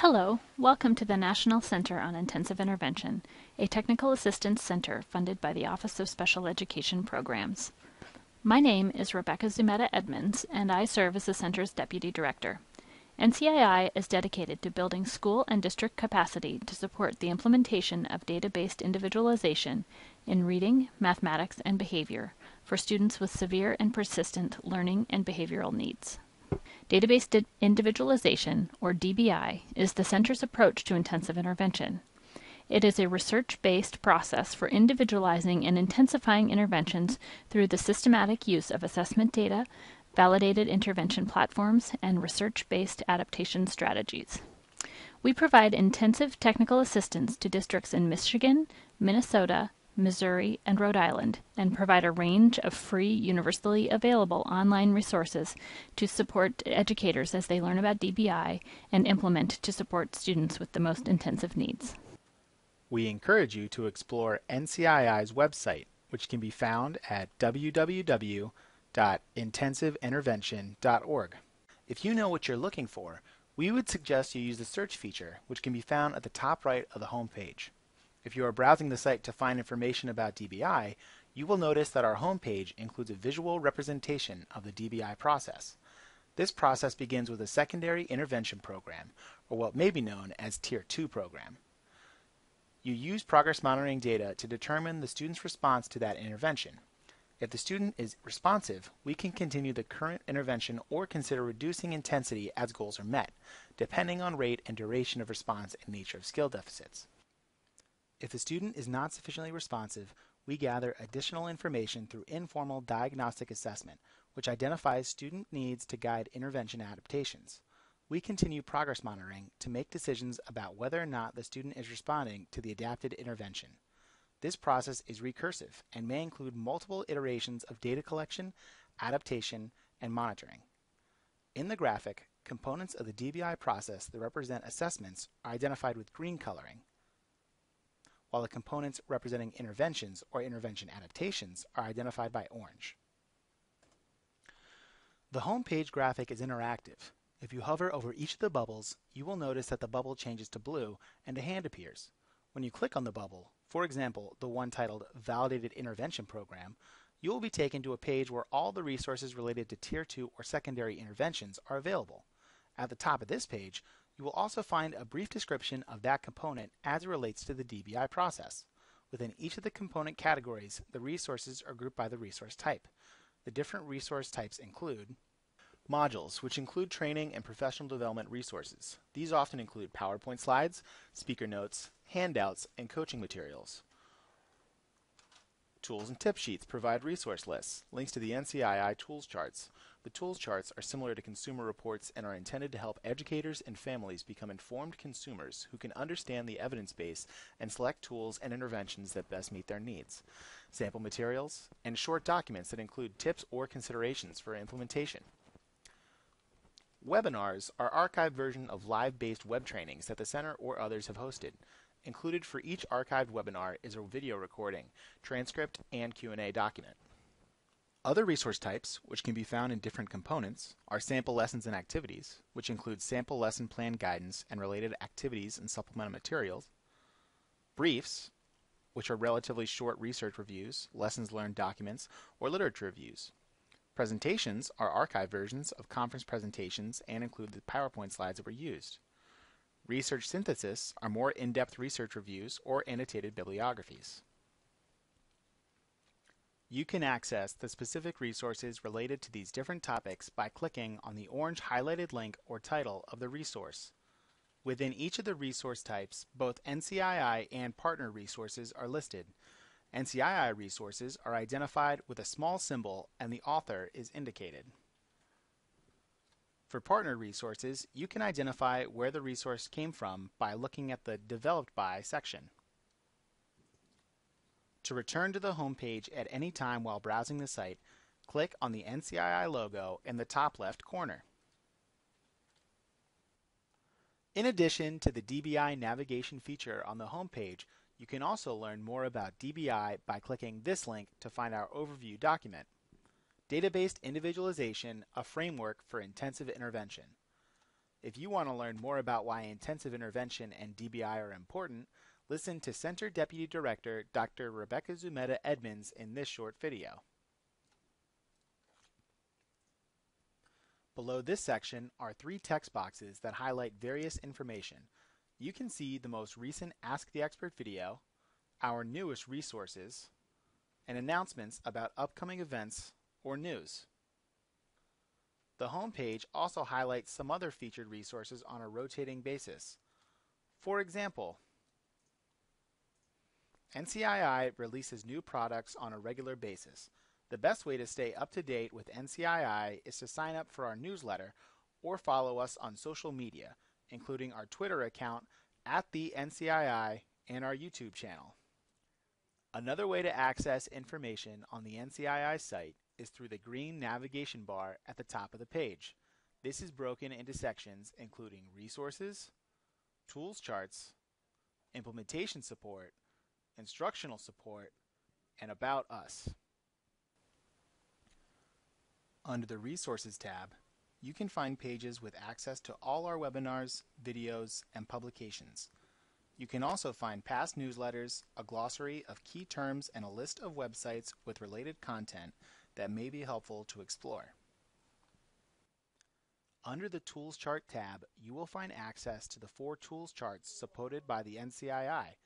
Hello, welcome to the National Center on Intensive Intervention, a technical assistance center funded by the Office of Special Education Programs. My name is Rebecca Zumeta Edmonds, and I serve as the center's deputy director. NCII is dedicated to building school and district capacity to support the implementation of data-based individualization in reading, mathematics, and behavior for students with severe and persistent learning and behavioral needs. Database individualization, or DBI, is the center's approach to intensive intervention. It is a research-based process for individualizing and intensifying interventions through the systematic use of assessment data, validated intervention platforms, and research-based adaptation strategies. We provide intensive technical assistance to districts in Michigan, Minnesota, Missouri, and Rhode Island, and provide a range of free, universally available online resources to support educators as they learn about DBI and implement to support students with the most intensive needs. We encourage you to explore NCII's website, which can be found at www.intensiveintervention.org. If you know what you're looking for, we would suggest you use the search feature, which can be found at the top right of the home page. If you are browsing the site to find information about DBI, you will notice that our homepage includes a visual representation of the DBI process. This process begins with a secondary intervention program, or what may be known as Tier 2 program. You use progress monitoring data to determine the student's response to that intervention. If the student is responsive, we can continue the current intervention or consider reducing intensity as goals are met, depending on rate and duration of response and nature of skill deficits. If the student is not sufficiently responsive, we gather additional information through informal diagnostic assessment, which identifies student needs to guide intervention adaptations. We continue progress monitoring to make decisions about whether or not the student is responding to the adapted intervention. This process is recursive and may include multiple iterations of data collection, adaptation, and monitoring. In the graphic, components of the DBI process that represent assessments are identified with green coloring, while the components representing interventions or intervention adaptations are identified by orange. The home page graphic is interactive. If you hover over each of the bubbles, you will notice that the bubble changes to blue and a hand appears. When you click on the bubble, for example, the one titled Validated Intervention Program, you will be taken to a page where all the resources related to Tier 2 or secondary interventions are available. At the top of this page, you will also find a brief description of that component as it relates to the DBI process. Within each of the component categories, the resources are grouped by the resource type. The different resource types include modules, which include training and professional development resources. These often include PowerPoint slides, speaker notes, handouts, and coaching materials. Tools and tip sheets provide resource lists, links to the NCII tools charts. The tools charts are similar to consumer reports and are intended to help educators and families become informed consumers who can understand the evidence base and select tools and interventions that best meet their needs. Sample materials, and short documents that include tips or considerations for implementation. Webinars are archived version of live-based web trainings that the Center or others have hosted. Included for each archived webinar is a video recording, transcript, and Q&A document. Other resource types, which can be found in different components, are sample lessons and activities, which include sample lesson plan guidance and related activities and supplemental materials. Briefs, which are relatively short research reviews, lessons learned documents, or literature reviews. Presentations are archived versions of conference presentations and include the PowerPoint slides that were used. Research synthesis are more in-depth research reviews or annotated bibliographies. You can access the specific resources related to these different topics by clicking on the orange highlighted link or title of the resource. Within each of the resource types, both NCII and partner resources are listed. NCII resources are identified with a small symbol and the author is indicated. For partner resources, you can identify where the resource came from by looking at the Developed By section. To return to the home page at any time while browsing the site, click on the NCII logo in the top left corner. In addition to the DBI navigation feature on the home page, you can also learn more about DBI by clicking this link to find our overview document. Data-based individualization, a framework for intensive intervention. If you want to learn more about why intensive intervention and DBI are important, listen to Center Deputy Director Dr. Rebecca Zumeta Edmonds in this short video. Below this section are 3 text boxes that highlight various information. You can see the most recent Ask the Expert video, our newest resources, and announcements about upcoming events or news. The home page also highlights some other featured resources on a rotating basis. For example, NCII releases new products on a regular basis. The best way to stay up to date with NCII is to sign up for our newsletter or follow us on social media, including our Twitter account @the_NCII and our YouTube channel. Another way to access information on the NCII site is through the green navigation bar at the top of the page. This is broken into sections including resources, tools charts, implementation support, instructional support, and about us. Under the Resources tab, you can find pages with access to all our webinars, videos, and publications. You can also find past newsletters, a glossary of key terms, and a list of websites with related content that may be helpful to explore. Under the Tools Chart tab, you will find access to the 4 tools charts supported by the NCII.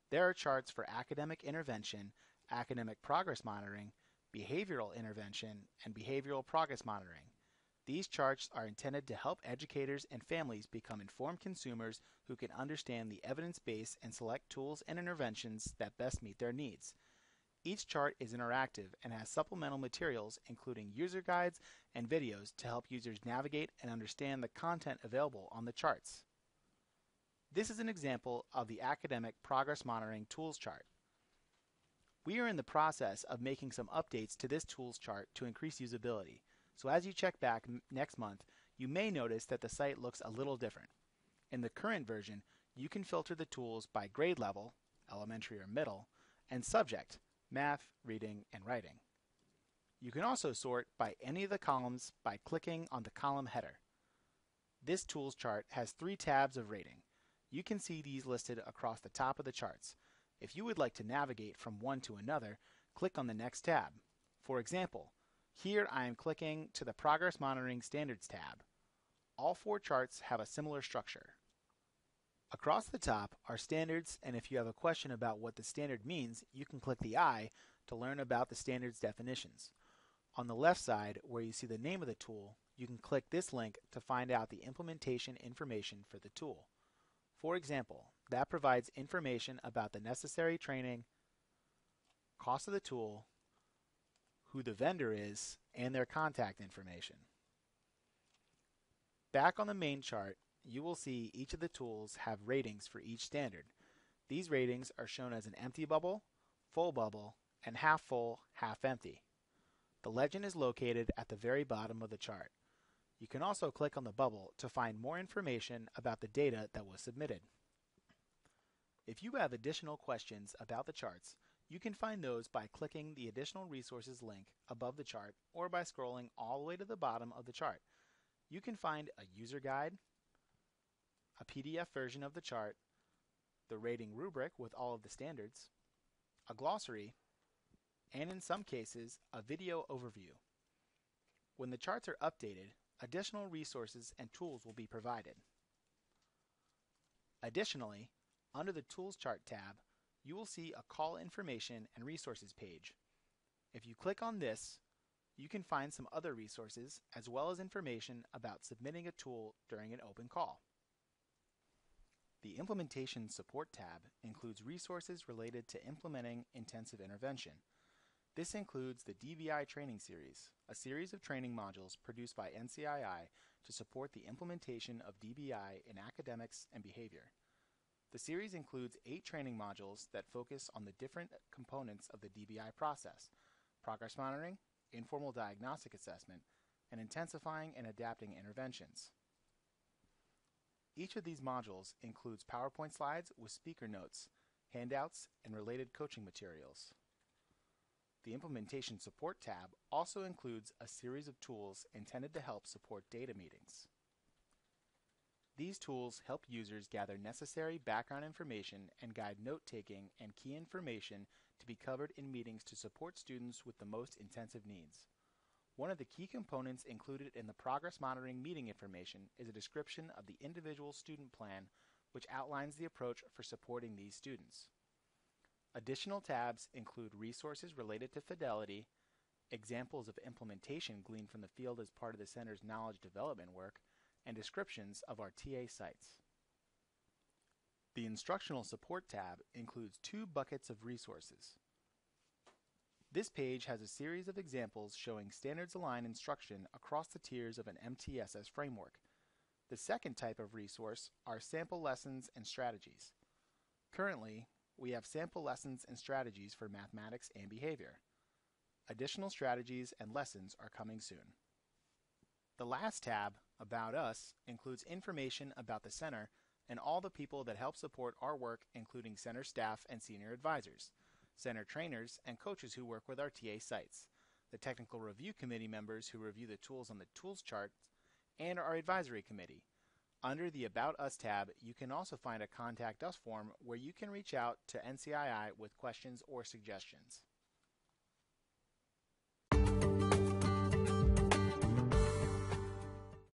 There are charts for academic intervention, academic progress monitoring, behavioral intervention, and behavioral progress monitoring. These charts are intended to help educators and families become informed consumers who can understand the evidence base and select tools and interventions that best meet their needs. Each chart is interactive and has supplemental materials including user guides and videos to help users navigate and understand the content available on the charts. This is an example of the Academic Progress Monitoring Tools Chart. We are in the process of making some updates to this tools chart to increase usability. So as you check back next month, you may notice that the site looks a little different. In the current version, you can filter the tools by grade level, elementary or middle, and subject, math, reading, and writing. You can also sort by any of the columns by clicking on the column header. This tools chart has 3 tabs of rating. You can see these listed across the top of the charts. If you would like to navigate from one to another, click on the next tab. For example, here I am clicking to the Progress Monitoring Standards tab. All 4 charts have a similar structure. Across the top are standards, and if you have a question about what the standard means, you can click the I to learn about the standards definitions. On the left side, where you see the name of the tool, you can click this link to find out the implementation information for the tool. For example, that provides information about the necessary training, cost of the tool, who the vendor is, and their contact information. Back on the main chart, you will see each of the tools have ratings for each standard. These ratings are shown as an empty bubble, full bubble, and half full, half empty. The legend is located at the very bottom of the chart. You can also click on the bubble to find more information about the data that was submitted. If you have additional questions about the charts, you can find those by clicking the Additional Resources link above the chart or by scrolling all the way to the bottom of the chart. You can find a user guide, a PDF version of the chart, the rating rubric with all of the standards, a glossary, and in some cases, a video overview. When the charts are updated, additional resources and tools will be provided. Additionally, under the Tools Chart tab, you will see a Call Information and Resources page. If you click on this, you can find some other resources as well as information about submitting a tool during an open call. The Implementation Support tab includes resources related to implementing intensive intervention. This includes the DBI Training Series, a series of training modules produced by NCII to support the implementation of DBI in academics and behavior. The series includes 8 training modules that focus on the different components of the DBI process: progress monitoring, informal diagnostic assessment, and intensifying and adapting interventions. Each of these modules includes PowerPoint slides with speaker notes, handouts, and related coaching materials. The Implementation Support tab also includes a series of tools intended to help support data meetings. These tools help users gather necessary background information and guide note-taking and key information to be covered in meetings to support students with the most intensive needs. One of the key components included in the progress monitoring meeting information is a description of the individual student plan, which outlines the approach for supporting these students. Additional tabs include resources related to Fidelity, examples of implementation gleaned from the field as part of the Center's knowledge development work, and descriptions of our TA sites. The Instructional Support tab includes 2 buckets of resources. This page has a series of examples showing standards-aligned instruction across the tiers of an MTSS framework. The second type of resource are sample lessons and strategies. Currently, we have sample lessons and strategies for mathematics and behavior. Additional strategies and lessons are coming soon. The last tab, About Us, includes information about the Center and all the people that help support our work, including Center staff and senior advisors, Center trainers and coaches who work with our TA sites, the Technical Review Committee members who review the tools on the Tools chart, and our Advisory Committee. Under the About Us tab, you can also find a Contact Us form where you can reach out to NCII with questions or suggestions.